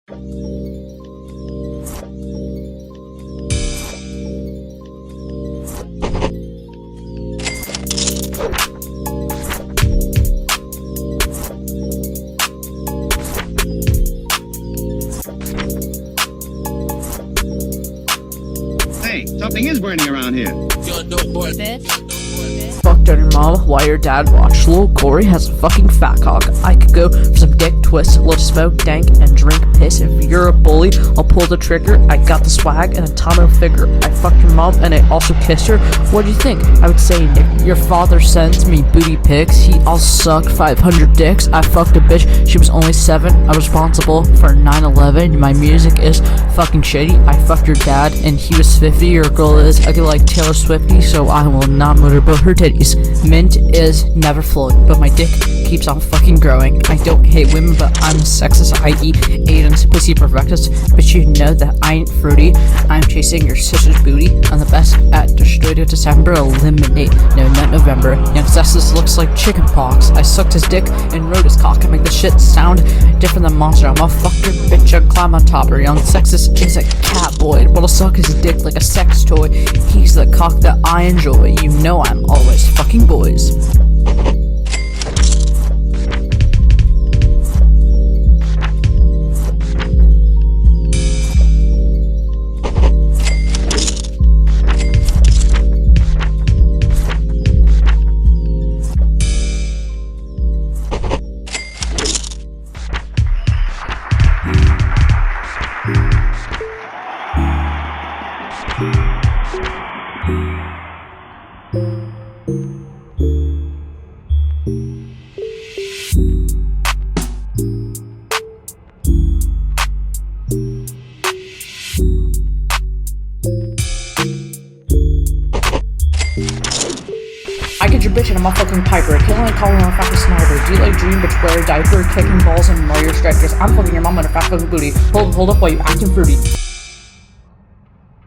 Hey, something is burning around here. Fucked on your mom while your dad watched. Lil Corey has a fucking fat cock. I could go for some dick twists, little smoke, dank, and drink piss. If you're a bully, I'll pull the trigger. I got the swag and a Tomo figure. I fucked your mom and I also kissed her. What do you think? I would say, Nick, your father sends me booty pics. He all sucked 500 dicks. I fucked a bitch, she was only 7. I'm responsible for 9/11. My music is fucking shitty. I fucked your dad and he was 50. Your girl is ugly like Taylor Swifty, so I will not motorboat her titties. Mint is never flowing, but my dick keeps on fucking growing. I don't hate women, but I'm sexist. I eat Aiden's pussy for breakfast, but you know that I ain't fruity. I'm chasing your sister's booty. I'm the best at destroy to December, eliminate, no, not November. Young sexist looks like chicken pox. I sucked his dick and rode his cock. I make the shit sound different than monster. I'm a fucker bitch, I climb on top her. Young sexist is a cat boy. What'll suck his dick like a sex toy. He's the cock that I enjoy. You know I'm always fucking boys. I get your bitch and I'm a fucking piper. Killing and calling on a fucking sniper. Do you like dream bitch wear a diaper? Kicking balls and Mario strikers. I'm fucking your mom in a fat fucking booty. Hold up while you acting fruity.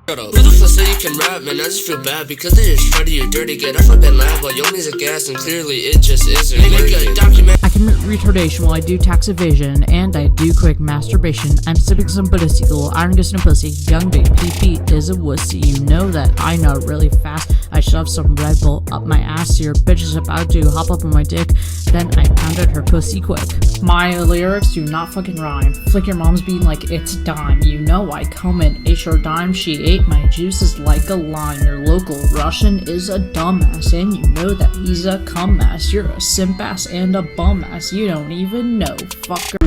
Shut up. Beautiful so you can rap, man, I just feel bad because they just try to you dirty. Get off my bed lab while you only's a gas and clearly it just isn't. Nigga, document. I commit retardation while I do tax evasion, and I do quick masturbation. I'm sipping some pussy, little iron gets no pussy. Young big PP is a wussy. You know that I know really fast. I shove some Red Bull up my ass. Your bitch is about to hop up on my dick, then I pounded her pussy quick. My lyrics do not fucking rhyme. Flick your mom's bean like it's dime. You know I come in a short dime. She ate my juices like a lime. Your local Russian is a dumbass, and you know that he's a cum ass. You're a simp ass and a bum ass. You don't even know, fucker.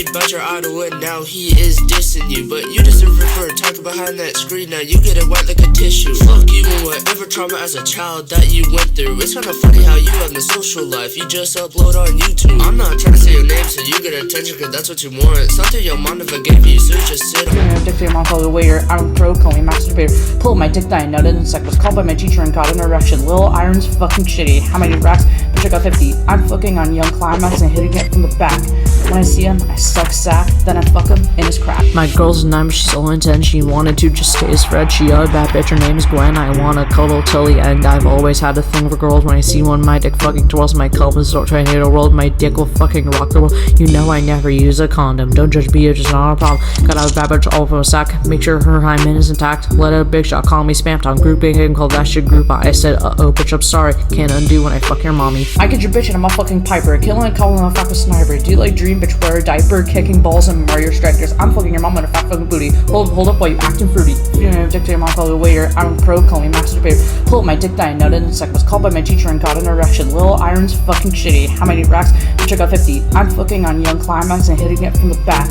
About your idol and now he is dissing you, but you deserve it for talking behind that screen. Now you get it wet like a tissue. Fuck you and whatever trauma as a child that you went through. It's kinda funny how you have the social life you just upload on YouTube. I'm not trying to say your name so you get attention cause that's what you want. Something your mom never gave you, so you just sit on. Giving a dick to your mom called a waiter. I'm pro, call me masturbator. Pull my dick that I nutted in sec. Was called by my teacher and got an erection. Lil Iron's fucking shitty. How many racks? Bitch, I got 50. I'm fucking on young climax and hitting it from the back. When I see him, I suck sack, then I fuck him in his crack. My girl's number, she's so intense, she wanted to just taste red. She a bad bitch, her name is Gwen. I wanna cuddle till the end. I've always had a thing for girls. When I see one, my dick fucking twirls. My pelvis start trying to hit a world. My dick will fucking rock the world. You know I never use a condom. Don't judge me, it's just not a problem. Got a bad bitch all over a sack. Make sure her hymen is intact. Let a big shot call me spammed on grouping and called that shit group. I said, uh-oh, bitch, I'm sorry. Can't undo when I fuck your mommy. I get your bitch and I'm a fucking piper. Killing and calling a fuck a sniper. Do you like dream, bitch, wear a diaper? Kicking balls and Mario Strikers. I'm fucking your mom in a fat fucking booty. Hold up while you acting fruity. If you don't have a dick to your mom, call the waiter. I'm a pro, call me masturbator. Pull up my dick, dying nutted in sec. Was called by my teacher and got an erection. Little Iron's fucking shitty. How many racks? Bitch, I got 50. I'm fucking on young climax and hitting it from the back.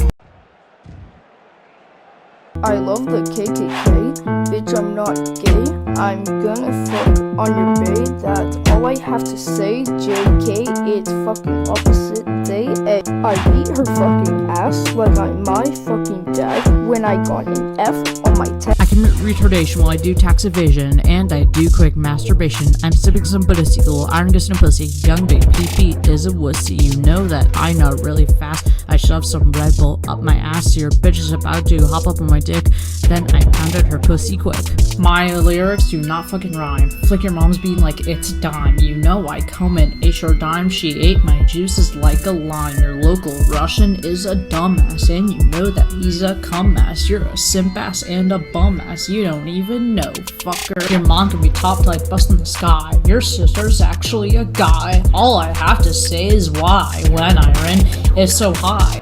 I love the KKK, bitch I'm not gay, I'm gonna fuck on your bae, that's all I have to say, JK, it's fucking opposite day, I beat her fucking ass like I'm my fucking dad when I got an F on my test. I commit retardation while I do tax evasion, and I do quick masturbation. I'm sipping some pussy, little iron gets no pussy. Young big PP is a wussy. You know that I nut really fast. I shove some Red Bull up my ass. Your bitch is about to hop up on my dick. Then I pounded her pussy quick. My lyrics do not fucking rhyme. Flick your mom's bean like it's dime. You know I come in a short dime. She ate my juices like a lime. Your local Russian is a dumbass, and you know that he's a cum ass. You're a simp ass and a bum ass. You don't even know, fucker. Your mom can be topped like bust in the sky. Your sister's actually a guy. All I have to say is why when iron is so high.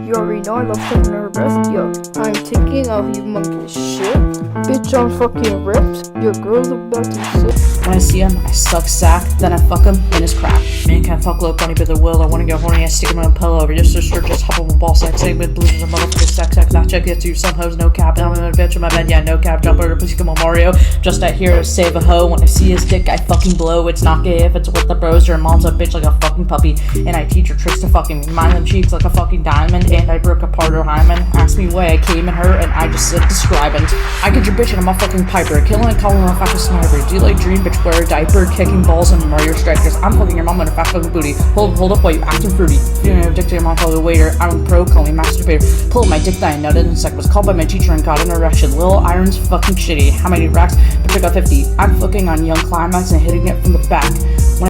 You already know I love fucking her breath, yo. I'm taking a humongous shit. Bitch, I'm fucking ripped. Your girl's about to sit. When I see him, I suck sack, then I fuck him in his crack. Man can't fuck little bunny but the will. I wanna get horny, I stick him in a pillow. Over your sister, just hop on my ball sack. Sitting with blues and motherfucker sex. That chick gets you some hoes, no cap. I'm in a bitch in my bed, yeah, no cap. Jump over, please come on Mario. Just out here to save a hoe. When I see his dick, I fucking blow. It's not gay if it's with the bros. Your mom's a bitch like a fucking puppy. And I teach her tricks to fucking me. Mine them cheeks like a fucking diamond. And I broke apart her hymen. Ask me why I came in her, and I just sit describing. I get your bitch and I'm a fucking piper. Killing and calling a fucking sniper. Do you like dream, bitch, wear a diaper? Kicking balls and Mario Strikers. I'm fucking your mom in a fat fucking booty. Hold up while you acting fruity. If you don't have a dick to your mom, call the waiter. I'm a pro, call me masturbator. Pull up my dick, dying nutted in sec. Was called by my teacher and got an erection. Little Iron's fucking shitty. How many racks? Bitch, I got 50. I'm fucking on young climax and hitting it from the back. When